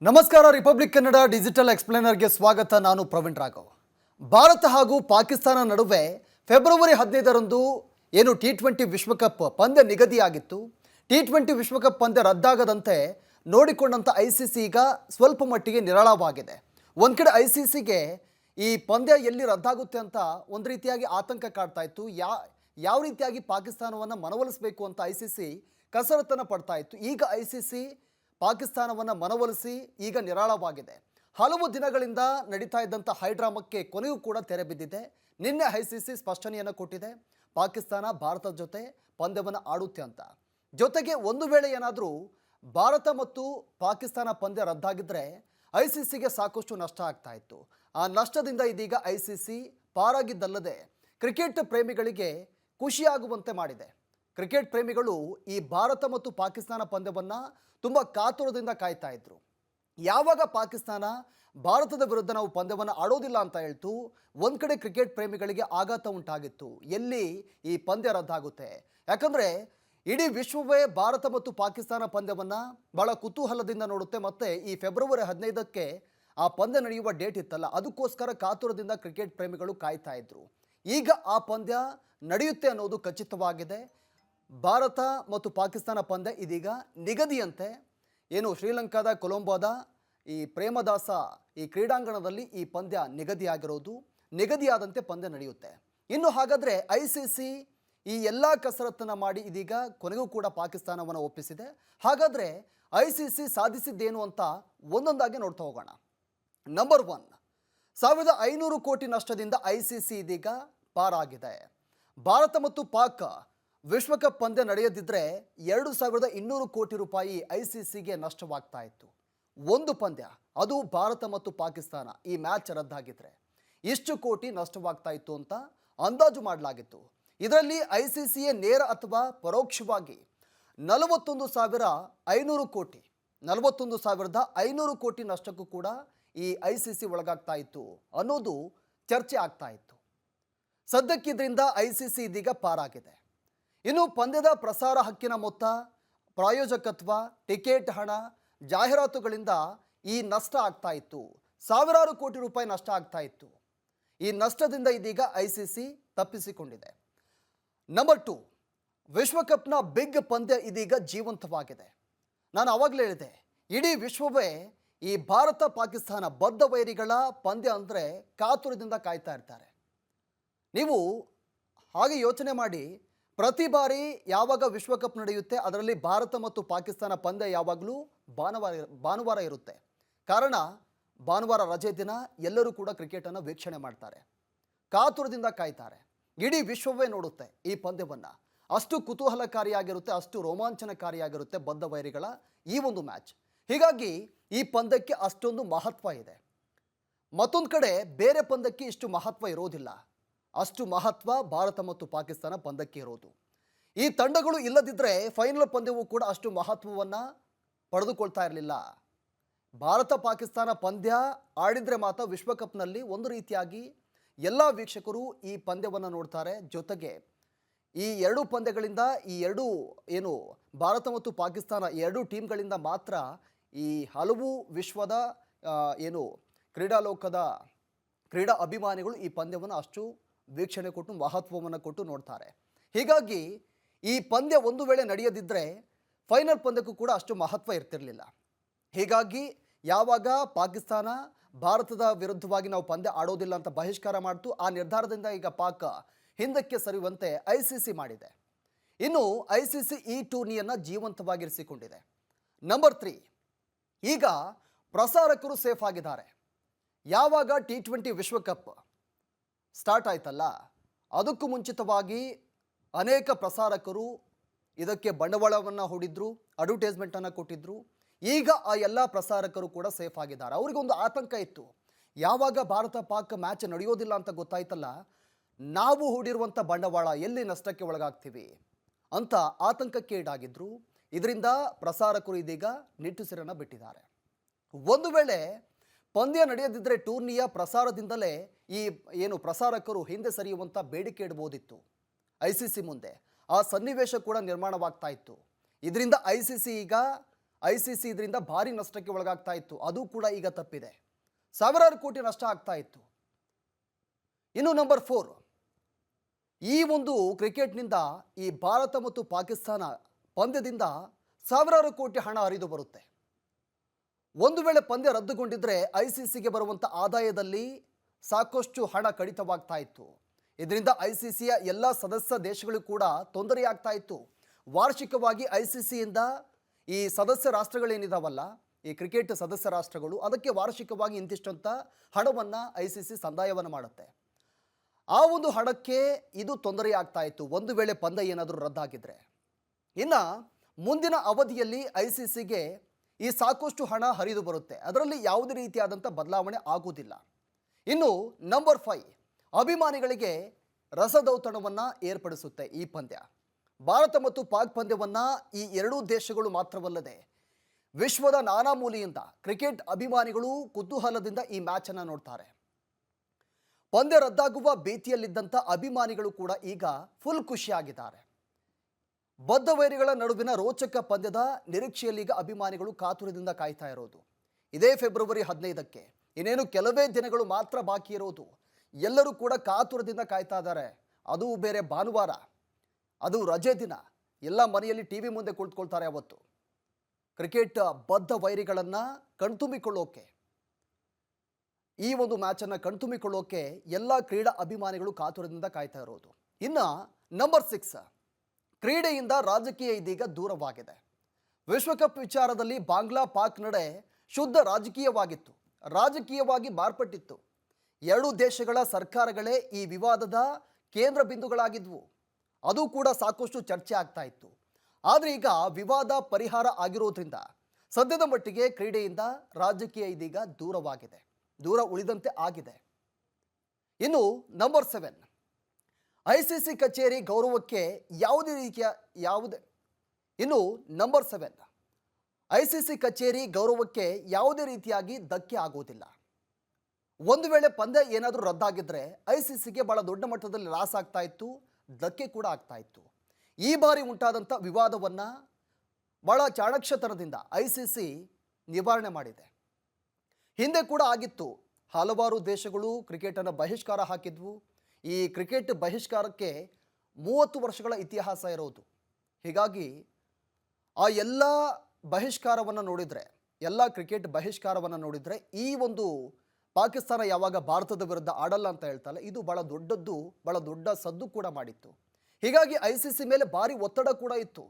ನಮಸ್ಕಾರ. Republic Kannada digital ಎಕ್ಸ್ಪ್ಲೇನರ್ಗೆ ಸ್ವಾಗತ. ನಾನು ಪ್ರವೀಣ್ ರಾಘವ್. ಭಾರತ ಹಾಗೂ ಪಾಕಿಸ್ತಾನ ನಡುವೆ ಫೆಬ್ರವರಿ 15ರಂದು ಏನು T20 ವಿಶ್ವಕಪ್ ಪಂದ್ಯ ನಿಗದಿಯಾಗಿತ್ತು. T20 ವಿಶ್ವಕಪ್ ಪಂದ್ಯ ರದ್ದಾಗದಂತೆ ನೋಡಿಕೊಂಡಂಥ ICC ಈಗ ಸ್ವಲ್ಪ ಮಟ್ಟಿಗೆ ನಿರಾಳವಾಗಿದೆ. ಒಂದು ಕಡೆ ICCಗೆ ಈ ಪಂದ್ಯ ಎಲ್ಲಿ ರದ್ದಾಗುತ್ತೆ ಅಂತ ಒಂದು ರೀತಿಯಾಗಿ ಆತಂಕ ಕಾಡ್ತಾ ಇತ್ತು. ಯಾವ ರೀತಿಯಾಗಿ ಪಾಕಿಸ್ತಾನವನ್ನು ಮನವೊಲಿಸಬೇಕು ಅಂತ ICC ಕಸರತ್ತನ್ನು ಪಡ್ತಾ ಇತ್ತು. ಈಗ ICC ಪಾಕಿಸ್ತಾನವನ್ನು ಮನವೊಲಿಸಿ ಈಗ ನಿರಾಳವಾಗಿದೆ. ಹಲವು ದಿನಗಳಿಂದ ನಡೀತಾ ಇದ್ದಂಥ ಹೈಡ್ರಾಮಕ್ಕೆ ಕೊನೆಯೂ ಕೂಡ ತೆರೆ ಬಿದ್ದಿದೆ. ನಿನ್ನೆ ICC ಸ್ಪಷ್ಟನೆಯನ್ನು ಕೊಟ್ಟಿದೆ, ಪಾಕಿಸ್ತಾನ ಭಾರತದ ಜೊತೆ ಪಂದ್ಯವನ್ನು ಆಡುತ್ತೆ ಅಂತ. ಜೊತೆಗೆ ಒಂದು ವೇಳೆ ಏನಾದರೂ ಭಾರತ ಮತ್ತು ಪಾಕಿಸ್ತಾನ ಪಂದ್ಯ ರದ್ದಾಗಿದ್ದರೆ ICCಗೆ ಸಾಕಷ್ಟು ನಷ್ಟ ಆಗ್ತಾ ಇತ್ತು. ಆ ನಷ್ಟದಿಂದ ಇದೀಗ ICC ಪಾರಾಗಿದ್ದಲ್ಲದೆ ಕ್ರಿಕೆಟ್ ಪ್ರೇಮಿಗಳಿಗೆ ಖುಷಿಯಾಗುವಂತೆ ಮಾಡಿದೆ. ಕ್ರಿಕೆಟ್ ಪ್ರೇಮಿಗಳು ಈ ಭಾರತ ಮತ್ತು ಪಾಕಿಸ್ತಾನ ಪಂದ್ಯವನ್ನು ತುಂಬ ಕಾತುರದಿಂದ ಕಾಯ್ತಾ ಇದ್ರು. ಯಾವಾಗ ಪಾಕಿಸ್ತಾನ ಭಾರತದ ವಿರುದ್ಧ ನಾವು ಪಂದ್ಯವನ್ನು ಆಡೋದಿಲ್ಲ ಅಂತ ಹೇಳ್ತು, ಒಂದು ಕಡೆ ಕ್ರಿಕೆಟ್ ಪ್ರೇಮಿಗಳಿಗೆ ಆಘಾತ ಉಂಟಾಗಿತ್ತು. ಎಲ್ಲಿ ಈ ಪಂದ್ಯ ರದ್ದಾಗುತ್ತೆ? ಯಾಕಂದರೆ ಇಡೀ ವಿಶ್ವವೇ ಭಾರತ ಮತ್ತು ಪಾಕಿಸ್ತಾನ ಪಂದ್ಯವನ್ನು ಭಾಳ ಕುತೂಹಲದಿಂದ ನೋಡುತ್ತೆ. ಮತ್ತು ಈ ಫೆಬ್ರವರಿ 15ಕ್ಕೆ ಆ ಪಂದ್ಯ ನಡೆಯುವ ಡೇಟ್ ಇತ್ತಲ್ಲ, ಅದಕ್ಕೋಸ್ಕರ ಕಾತುರದಿಂದ ಕ್ರಿಕೆಟ್ ಪ್ರೇಮಿಗಳು ಕಾಯ್ತಾ ಇದ್ರು. ಈಗ ಆ ಪಂದ್ಯ ನಡೆಯುತ್ತೆ ಅನ್ನೋದು ಖಚಿತವಾಗಿದೆ. ಭಾರತ ಮತ್ತು ಪಾಕಿಸ್ತಾನ ಪಂದ್ಯ ಇದೀಗ ನಿಗದಿಯಂತೆ ಏನು ಶ್ರೀಲಂಕಾದ ಕೊಲಂಬೋದ ಈ ಪ್ರೇಮದಾಸ ಈ ಕ್ರೀಡಾಂಗಣದಲ್ಲಿ ಈ ಪಂದ್ಯ ನಿಗದಿಯಾಗಿರೋದು. ನಿಗದಿಯಾದಂತೆ ಪಂದ್ಯ ನಡೆಯುತ್ತೆ. ಇನ್ನು ಹಾಗಾದರೆ ICC ಈ ಎಲ್ಲ ಕಸರತ್ತನ್ನು ಮಾಡಿ ಇದೀಗ ಕೊನೆಗೂ ಕೂಡ ಪಾಕಿಸ್ತಾನವನ್ನು ಒಪ್ಪಿಸಿದೆ. ಹಾಗಾದರೆ ICC ಸಾಧಿಸಿದ್ದೇನು ಅಂತ ಒಂದೊಂದಾಗಿ ನೋಡ್ತಾ ಹೋಗೋಣ. ನಂಬರ್ 1, 1500 ಕೋಟಿ ನಷ್ಟದಿಂದ ICC ಇದೀಗ ಪಾರಾಗಿದೆ. ಭಾರತ ಮತ್ತು ಪಾಕ್ ವಿಶ್ವಕಪ್ ಪಂದ್ಯ ನಡೆಯದಿದ್ದರೆ 2200 ಕೋಟಿ ರೂಪಾಯಿ ICCಗೆ ನಷ್ಟವಾಗ್ತಾ ಇತ್ತು. ಒಂದು ಪಂದ್ಯ, ಅದು ಭಾರತ ಮತ್ತು ಪಾಕಿಸ್ತಾನ ಈ ಮ್ಯಾಚ್ ರದ್ದಾಗಿದ್ದರೆ ಇಷ್ಟು ಕೋಟಿ ನಷ್ಟವಾಗ್ತಾ ಇತ್ತು ಅಂತ ಅಂದಾಜು ಮಾಡಲಾಗಿತ್ತು. ಇದರಲ್ಲಿ ICCಯೇ ನೇರ ಅಥವಾ ಪರೋಕ್ಷವಾಗಿ 41,500 ಕೋಟಿ 41,500 ಕೋಟಿ ನಷ್ಟಕ್ಕೂ ಕೂಡ ಈ ICC ಒಳಗಾಗ್ತಾ ಇತ್ತು ಅನ್ನೋದು ಚರ್ಚೆ ಆಗ್ತಾ ಇತ್ತು. ಸದ್ಯಕ್ಕಿದ್ರಿಂದ ICC ಇದೀಗ ಪಾರಾಗಿದೆ. ಇನ್ನು ಪಂದ್ಯದ ಪ್ರಸಾರ ಹಕ್ಕಿನ ಮೊತ್ತ, ಪ್ರಾಯೋಜಕತ್ವ, ಟಿಕೆಟ್ ಹಣ, ಜಾಹೀರಾತುಗಳಿಂದ ಈ ನಷ್ಟ ಆಗ್ತಾ ಇತ್ತು. ಸಾವಿರಾರು ಕೋಟಿ ರೂಪಾಯಿ ನಷ್ಟ ಆಗ್ತಾ ಇತ್ತು. ಈ ನಷ್ಟದಿಂದ ಇದೀಗ ICC ತಪ್ಪಿಸಿಕೊಂಡಿದೆ. ನಂಬರ್ 2, ವಿಶ್ವಕಪ್ನ ಬಿಗ್ ಪಂದ್ಯ ಇದೀಗ ಜೀವಂತವಾಗಿದೆ. ನಾನು ಆವಾಗಲೇ ಹೇಳಿದೆ, ಇಡೀ ವಿಶ್ವವೇ ಈ ಭಾರತ ಪಾಕಿಸ್ತಾನ ಬದ್ಧ ವೈರಿಗಳ ಪಂದ್ಯ ಅಂದರೆ ಕಾತುರದಿಂದ ಕಾಯ್ತಾ ಇರ್ತಾರೆ. ನೀವು ಹಾಗೆ ಯೋಚನೆ ಮಾಡಿ, ಪ್ರತಿ ಬಾರಿ ಯಾವಾಗ ವಿಶ್ವಕಪ್ ನಡೆಯುತ್ತೆ ಅದರಲ್ಲಿ ಭಾರತ ಮತ್ತು ಪಾಕಿಸ್ತಾನ ಪಂದ್ಯ ಯಾವಾಗಲೂ ಭಾನುವಾರ ಇರುತ್ತೆ. ಕಾರಣ ಭಾನುವಾರ ರಜೆ ದಿನ ಎಲ್ಲರೂ ಕೂಡ ಕ್ರಿಕೆಟನ್ನು ವೀಕ್ಷಣೆ ಮಾಡ್ತಾರೆ, ಕಾತುರದಿಂದ ಕಾಯ್ತಾರೆ. ಇಡೀ ವಿಶ್ವವೇ ನೋಡುತ್ತೆ ಈ ಪಂದ್ಯವನ್ನು. ಅಷ್ಟು ಕುತೂಹಲಕಾರಿಯಾಗಿರುತ್ತೆ, ಅಷ್ಟು ರೋಮಾಂಚನಕಾರಿಯಾಗಿರುತ್ತೆ ಬದ್ಧ ವೈರಿಗಳ ಈ ಒಂದು ಮ್ಯಾಚ್. ಹೀಗಾಗಿ ಈ ಪಂದ್ಯಕ್ಕೆ ಅಷ್ಟೊಂದು ಮಹತ್ವ ಇದೆ. ಮತ್ತೊಂದು ಕಡೆ ಬೇರೆ ಪಂದ್ಯಕ್ಕೆ ಇಷ್ಟು ಮಹತ್ವ ಇರೋದಿಲ್ಲ. ಅಷ್ಟು ಮಹತ್ವ ಭಾರತ ಮತ್ತು ಪಾಕಿಸ್ತಾನ ಪಂದ್ಯಕ್ಕೆ ಇರೋದು. ಈ ತಂಡಗಳು ಇಲ್ಲದಿದ್ದರೆ ಫೈನಲ್ ಪಂದ್ಯವೂ ಕೂಡ ಅಷ್ಟು ಮಹತ್ವವನ್ನು ಪಡೆದುಕೊಳ್ತಾ ಇರಲಿಲ್ಲ. ಭಾರತ ಪಾಕಿಸ್ತಾನ ಪಂದ್ಯ ಆಡಿದರೆ ಮಾತ್ರ ವಿಶ್ವಕಪ್ನಲ್ಲಿ ಒಂದು ರೀತಿಯಾಗಿ ಎಲ್ಲ ವೀಕ್ಷಕರು ಈ ಪಂದ್ಯವನ್ನು ನೋಡ್ತಾರೆ. ಜೊತೆಗೆ ಈ ಎರಡು ಪಂದ್ಯಗಳಿಂದ ಈ ಎರಡು ಏನು ಭಾರತ ಮತ್ತು ಪಾಕಿಸ್ತಾನ ಎರಡೂ ಟೀಮ್ಗಳಿಂದ ಮಾತ್ರ ಈ ಹಲವು ವಿಶ್ವದ ಏನು ಕ್ರೀಡಾ ಅಭಿಮಾನಿಗಳು ಈ ಪಂದ್ಯವನ್ನು ಅಷ್ಟು ವೀಕ್ಷಣೆ ಕೊಟ್ಟು ಮಹತ್ವವನ್ನು ಕೊಟ್ಟು ನೋಡ್ತಾರೆ. ಹೀಗಾಗಿ ಈ ಪಂದ್ಯ ಒಂದು ವೇಳೆ ನಡೆಯದಿದ್ದರೆ ಫೈನಲ್ ಪಂದ್ಯಕ್ಕೂ ಕೂಡ ಅಷ್ಟು ಮಹತ್ವ ಇರ್ತಿರಲಿಲ್ಲ. ಹೀಗಾಗಿ ಯಾವಾಗ ಪಾಕಿಸ್ತಾನ ಭಾರತದ ವಿರುದ್ಧವಾಗಿ ನಾವು ಪಂದ್ಯ ಆಡೋದಿಲ್ಲ ಅಂತ ಬಹಿಷ್ಕಾರ ಮಾಡ್ತು, ಆ ನಿರ್ಧಾರದಿಂದ ಈಗ ಪಾಕ್ ಹಿಂದಕ್ಕೆ ಸರಿಯುವಂತೆ ICC ಮಾಡಿದೆ. ಇನ್ನು ICC ಈ ಟೂರ್ನಿಯನ್ನು ಜೀವಂತವಾಗಿರಿಸಿಕೊಂಡಿದೆ. ನಂಬರ್ 3, ಈಗ ಪ್ರಸಾರಕರು ಸೇಫ್ ಆಗಿದ್ದಾರೆ. ಯಾವಾಗ T20 ವಿಶ್ವಕಪ್ ಸ್ಟಾರ್ಟ್ ಆಯ್ತಲ್ಲ, ಅದಕ್ಕೂ ಮುಂಚಿತವಾಗಿ ಅನೇಕ ಪ್ರಸಾರಕರು ಇದಕ್ಕೆ ಬಂಡವಾಳವನ್ನು ಹೂಡಿದ್ರು, ಅಡ್ವರ್ಟೈಸ್ಮೆಂಟನ್ನು ಕೊಟ್ಟಿದ್ರು. ಈಗ ಆ ಎಲ್ಲ ಪ್ರಸಾರಕರು ಕೂಡ ಸೇಫ್ ಆಗಿದ್ದಾರೆ. ಅವರಿಗೊಂದು ಆತಂಕ ಇತ್ತು, ಯಾವಾಗ ಭಾರತ ಪಾಕ್ ಮ್ಯಾಚ್ ನಡೆಯೋದಿಲ್ಲ ಅಂತ ಗೊತ್ತಾಯ್ತಲ್ಲ, ನಾವು ಹೂಡಿರುವಂಥ ಬಂಡವಾಳ ಎಲ್ಲಿ ನಷ್ಟಕ್ಕೆ ಒಳಗಾಗ್ತೀವಿ ಅಂತ ಆತಂಕಕ್ಕೆ ಈಡಾಗಿದ್ರು. ಇದರಿಂದ ಪ್ರಸಾರಕರು ಇದೀಗ ನಿಟ್ಟುಸಿರನ್ನು ಬಿಟ್ಟಿದ್ದಾರೆ. ಒಂದು ವೇಳೆ ಪಂದ್ಯ ನಡೆಯದಿದ್ದರೆ ಟೂರ್ನಿಯ ಪ್ರಸಾರದಿಂದಲೇ ಈ ಏನು ಪ್ರಸಾರಕರು ಹಿಂದೆ ಸರಿಯುವಂಥ ಬೇಡಿಕೆ ಇಡಬಹುದಿತ್ತು ICC ಮುಂದೆ. ಆ ಸನ್ನಿವೇಶ ಕೂಡ ನಿರ್ಮಾಣವಾಗ್ತಾ ಇತ್ತು. ಇದರಿಂದ ICC ಈಗ ICC ಇದರಿಂದ ಭಾರಿ ನಷ್ಟಕ್ಕೆ ಒಳಗಾಗ್ತಾ ಇತ್ತು. ಅದು ಕೂಡ ಈಗ ತಪ್ಪಿದೆ. ಸಾವಿರಾರು ಕೋಟಿ ನಷ್ಟ ಆಗ್ತಾ ಇತ್ತು. ಇನ್ನು ನಂಬರ್ 4, ಈ ಒಂದು ಕ್ರಿಕೆಟ್ನಿಂದ ಈ ಭಾರತ ಮತ್ತು ಪಾಕಿಸ್ತಾನ ಪಂದ್ಯದಿಂದ ಸಾವಿರಾರು ಕೋಟಿ ಹಣ ಹರಿದು ಬರುತ್ತೆ. ಒಂದು ವೇಳೆ ಪಂದ್ಯ ರದ್ದುಗೊಂಡಿದ್ರೆ ICCಗೆ ಬರುವಂಥ ಆದಾಯದಲ್ಲಿ ಸಾಕಷ್ಟು ಹಣ ಕಡಿತವಾಗ್ತಾ ಇತ್ತು. ಇದರಿಂದ ICCಯ ಎಲ್ಲ ಸದಸ್ಯ ದೇಶಗಳು ಕೂಡ ತೊಂದರೆಯಾಗ್ತಾ ಇತ್ತು. ವಾರ್ಷಿಕವಾಗಿ ICCಯಿಂದ ಈ ಸದಸ್ಯ ರಾಷ್ಟ್ರಗಳೇನಿದಾವಲ್ಲ, ಈ ಕ್ರಿಕೆಟ್ ಸದಸ್ಯ ರಾಷ್ಟ್ರಗಳು, ಅದಕ್ಕೆ ವಾರ್ಷಿಕವಾಗಿ ಇಂತಿಷ್ಟಂತ ಹಣವನ್ನು ICC ಸಂದಾಯವನ್ನು ಮಾಡುತ್ತೆ. ಆ ಒಂದು ಹಣಕ್ಕೆ ಇದು ತೊಂದರೆಯಾಗ್ತಾ ಇತ್ತು ಒಂದು ವೇಳೆ ಪಂದ್ಯ ಏನಾದರೂ ರದ್ದಾಗಿದ್ರೆ. ಇನ್ನು ಮುಂದಿನ ಅವಧಿಯಲ್ಲಿ ICCಗೆ ಈ ಸಾಕಷ್ಟು ಹಣ ಹರಿದು ಬರುತ್ತೆ. ಅದರಲ್ಲಿ ಯಾವುದೇ ರೀತಿಯಾದಂಥ ಬದಲಾವಣೆ ಆಗುವುದಿಲ್ಲ. ಇನ್ನು ನಂಬರ್ 5, ಅಭಿಮಾನಿಗಳಿಗೆ ರಸದೌತಣವನ್ನು ಏರ್ಪಡಿಸುತ್ತೆ ಈ ಪಂದ್ಯ. ಭಾರತ ಮತ್ತು ಪಾಕ್ ಪಂದ್ಯವನ್ನು ಈ ಎರಡೂ ದೇಶಗಳು ಮಾತ್ರವಲ್ಲದೆ ವಿಶ್ವದ ನಾನಾ ಮೂಲೆಯಿಂದ ಕ್ರಿಕೆಟ್ ಅಭಿಮಾನಿಗಳು ಕುತೂಹಲದಿಂದ ಈ ಮ್ಯಾಚನ್ನು ನೋಡ್ತಾರೆ. ಪಂದ್ಯ ರದ್ದಾಗುವ ಭೀತಿಯಲ್ಲಿದ್ದಂಥ ಅಭಿಮಾನಿಗಳು ಕೂಡ ಈಗ ಫುಲ್ ಖುಷಿಯಾಗಿದ್ದಾರೆ. ಬದ್ಧ ವೈರಿಗಳ ನಡುವಿನ ರೋಚಕ ಪಂದ್ಯದ ನಿರೀಕ್ಷೆಯಲ್ಲಿ ಈಗ ಅಭಿಮಾನಿಗಳು ಕಾತುರದಿಂದ ಕಾಯ್ತಾ ಇರೋದು. ಇದೇ ಫೆಬ್ರವರಿ 15ಕ್ಕೆ ಇನ್ನೇನು ಕೆಲವೇ ದಿನಗಳು ಮಾತ್ರ ಬಾಕಿ ಇರೋದು. ಎಲ್ಲರೂ ಕೂಡ ಕಾತುರದಿಂದ ಕಾಯ್ತಾ ಇದ್ದಾರೆ. ಅದು ಬೇರೆ ಭಾನುವಾರ, ಅದು ರಜೆ ದಿನ. ಎಲ್ಲ ಮನೆಯಲ್ಲಿ TV ಮುಂದೆ ಕುಳಿತುಕೊಳ್ತಾರೆ. ಅವತ್ತು ಕ್ರಿಕೆಟ್ ಬದ್ಧ ವೈರಿಗಳನ್ನು ಕಣ್ತುಂಬಿಕೊಳ್ಳೋಕೆ, ಈ ಒಂದು ಮ್ಯಾಚನ್ನು ಕಣ್ತುಂಬಿಕೊಳ್ಳೋಕೆ ಎಲ್ಲ ಕ್ರೀಡಾ ಅಭಿಮಾನಿಗಳು ಕಾತುರದಿಂದ ಕಾಯ್ತಾ ಇರೋದು. ಇನ್ನು ನಂಬರ್ 6, ಕ್ರೀಡೆಯಿಂದ ರಾಜಕೀಯ ಇದೀಗ ದೂರವಾಗಿದೆ. ವಿಶ್ವಕಪ್ ವಿಚಾರದಲ್ಲಿ ಬಾಂಗ್ಲಾ ಪಾಕ್ ನಡೆ ಶುದ್ಧ ರಾಜಕೀಯವಾಗಿತ್ತು, ರಾಜಕೀಯವಾಗಿ ಮಾರ್ಪಟ್ಟಿತ್ತು. ಎರಡೂ ದೇಶಗಳ ಸರ್ಕಾರಗಳೇ ಈ ವಿವಾದದ ಕೇಂದ್ರ ಬಿಂದುಗಳಾಗಿದ್ವು. ಅದು ಕೂಡ ಸಾಕಷ್ಟು ಚರ್ಚೆ ಆಗ್ತಾ ಇತ್ತು. ಆದರೆ ಈಗ ವಿವಾದ ಪರಿಹಾರ ಆಗಿರೋದ್ರಿಂದ ಸದ್ಯದ ಮಟ್ಟಿಗೆ ಕ್ರೀಡೆಯಿಂದ ರಾಜಕೀಯ ಇದೀಗ ದೂರವಾಗಿದೆ, ದೂರ ಉಳಿದಂತೆ ಆಗಿದೆ. ಇನ್ನು ನಂಬರ್ 7, ICC ಕಚೇರಿ ಗೌರವಕ್ಕೆ ICC ಕಚೇರಿ ಗೌರವಕ್ಕೆ ಯಾವುದೇ ರೀತಿಯಾಗಿ ಧಕ್ಕೆ ಆಗುವುದಿಲ್ಲ. ಒಂದು ವೇಳೆ ಪಂದ್ಯ ಏನಾದರೂ ರದ್ದಾಗಿದ್ದರೆ ICCಗೆ ಬಹಳ ದೊಡ್ಡ ಮಟ್ಟದಲ್ಲಿ ಲಾಸ್ ಆಗ್ತಾ ಇತ್ತು, ಧಕ್ಕೆ ಕೂಡ ಆಗ್ತಾ ಇತ್ತು. ಈ ಬಾರಿ ಉಂಟಾದಂಥ ವಿವಾದವನ್ನು ಬಹಳ ಚಾಣಕ್ಷತನದಿಂದ ICC ನಿವಾರಣೆ ಮಾಡಿದೆ. ಹಿಂದೆ ಕೂಡ ಆಗಿತ್ತು. ಹಲವಾರು ದೇಶಗಳು ಕ್ರಿಕೆಟನ್ನು ಬಹಿಷ್ಕಾರ ಹಾಕಿದ್ವು. ಈ ಕ್ರಿಕೆಟ್ ಬಹಿಷ್ಕಾರಕ್ಕೆ 30 ವರ್ಷಗಳ ಇತಿಹಾಸ ಇರೋದು. ಹೀಗಾಗಿ ಆ ಎಲ್ಲ ಬಹಿಷ್ಕಾರವನ್ನು ನೋಡಿದರೆ, ಎಲ್ಲ ಕ್ರಿಕೆಟ್ ಬಹಿಷ್ಕಾರವನ್ನು ನೋಡಿದರೆ, ಈ ಒಂದು ಪಾಕಿಸ್ತಾನ ಯಾವಾಗ ಭಾರತದ ವಿರುದ್ಧ ಆಡಲ್ಲ ಅಂತ ಹೇಳ್ತಲ್ಲ, ಇದು ಭಾಳ ದೊಡ್ಡದ್ದು, ಭಾಳ ದೊಡ್ಡ ಸದ್ದು ಕೂಡ ಮಾಡಿತ್ತು. ಹೀಗಾಗಿ ICC ಮೇಲೆ ಭಾರಿ ಒತ್ತಡ ಕೂಡ ಇತ್ತು.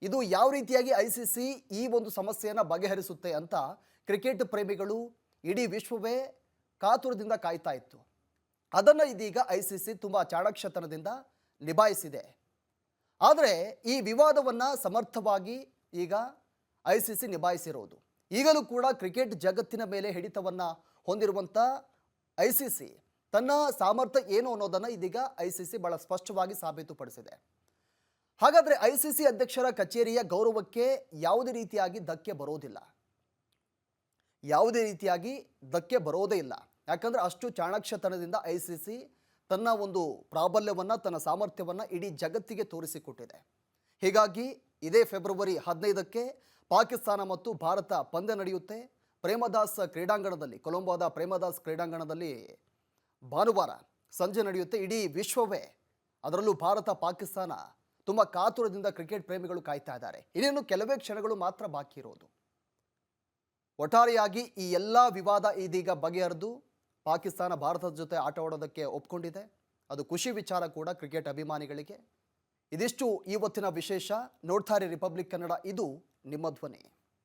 ಇದು ಯಾವ ರೀತಿಯಾಗಿ ICC ಈ ಒಂದು ಸಮಸ್ಯೆಯನ್ನು ಬಗೆಹರಿಸುತ್ತೆ ಅಂತ ಕ್ರಿಕೆಟ್ ಪ್ರೇಮಿಗಳು, ಇಡೀ ವಿಶ್ವವೇ ಕಾತುರದಿಂದ ಕಾಯ್ತಾ ಇತ್ತು. ಅದನ್ನು ಇದೀಗ ICC ತುಂಬ ಚಾಣಕ್ಷತನದಿಂದ ನಿಭಾಯಿಸಿದೆ. ಆದರೆ ಈ ವಿವಾದವನ್ನು ಸಮರ್ಥವಾಗಿ ಈಗ ICC ನಿಭಾಯಿಸಿರೋದು. ಈಗಲೂ ಕೂಡ ಕ್ರಿಕೆಟ್ ಜಗತ್ತಿನ ಮೇಲೆ ಹಿಡಿತವನ್ನು ಹೊಂದಿರುವಂಥ ICC ತನ್ನ ಸಾಮರ್ಥ್ಯ ಏನು ಅನ್ನೋದನ್ನು ಇದೀಗ ICC ಬಹಳ ಸ್ಪಷ್ಟವಾಗಿ ಸಾಬೀತುಪಡಿಸಿದೆ. ಹಾಗಾದರೆ ICC ಅಧ್ಯಕ್ಷರ ಕಚೇರಿಯ ಗೌರವಕ್ಕೆ ಯಾವುದೇ ರೀತಿಯಾಗಿ ಧಕ್ಕೆ ಬರೋದಿಲ್ಲ, ಯಾವುದೇ ರೀತಿಯಾಗಿ ಧಕ್ಕೆ ಬರೋದೇ ಇಲ್ಲ. ಯಾಕಂದರೆ ಅಷ್ಟು ಚಾಣಕ್ಷತನದಿಂದ ICC ತನ್ನ ಒಂದು ಪ್ರಾಬಲ್ಯವನ್ನು, ತನ್ನ ಸಾಮರ್ಥ್ಯವನ್ನು ಇಡೀ ಜಗತ್ತಿಗೆ ತೋರಿಸಿಕೊಟ್ಟಿದೆ. ಹೀಗಾಗಿ ಇದೇ ಫೆಬ್ರವರಿ 15ಕ್ಕೆ ಪಾಕಿಸ್ತಾನ ಮತ್ತು ಭಾರತ ಪಂದ್ಯ ನಡೆಯುತ್ತೆ. ಪ್ರೇಮದಾಸ್ ಕ್ರೀಡಾಂಗಣದಲ್ಲಿ, ಕೊಲಂಬೋದ ಪ್ರೇಮದಾಸ್ ಕ್ರೀಡಾಂಗಣದಲ್ಲಿ ಭಾನುವಾರ ಸಂಜೆ ನಡೆಯುತ್ತೆ. ಇಡೀ ವಿಶ್ವವೇ, ಅದರಲ್ಲೂ ಭಾರತ ಪಾಕಿಸ್ತಾನ ತುಂಬ ಕಾತುರದಿಂದ ಕ್ರಿಕೆಟ್ ಪ್ರೇಮಿಗಳು ಕಾಯ್ತಾ ಇದ್ದಾರೆ. ಇನ್ನೇನು ಕೆಲವೇ ಕ್ಷಣಗಳು ಮಾತ್ರ ಬಾಕಿ ಇರೋದು. ಒಟ್ಟಾರೆಯಾಗಿ ಈ ಎಲ್ಲ ವಿವಾದ ಇದೀಗ ಬಗೆಹರಿದು ಪಾಕಿಸ್ತಾನ ಭಾರತದ ಜೊತೆ ಆಟವಾಡೋದಕ್ಕೆ ಒಪ್ಕೊಂಡಿದೆ. ಅದು ಖುಷಿ ವಿಚಾರ ಕೂಡ ಕ್ರಿಕೆಟ್ ಅಭಿಮಾನಿಗಳಿಗೆ. ಇದಿಷ್ಟು ಇವತ್ತಿನ ವಿಶೇಷ. ನೋಡ್ತಾರೆ ರಿಪಬ್ಲಿಕ್ ಕನ್ನಡ, ಇದು ನಿಮ್ಮ ಧ್ವನಿ.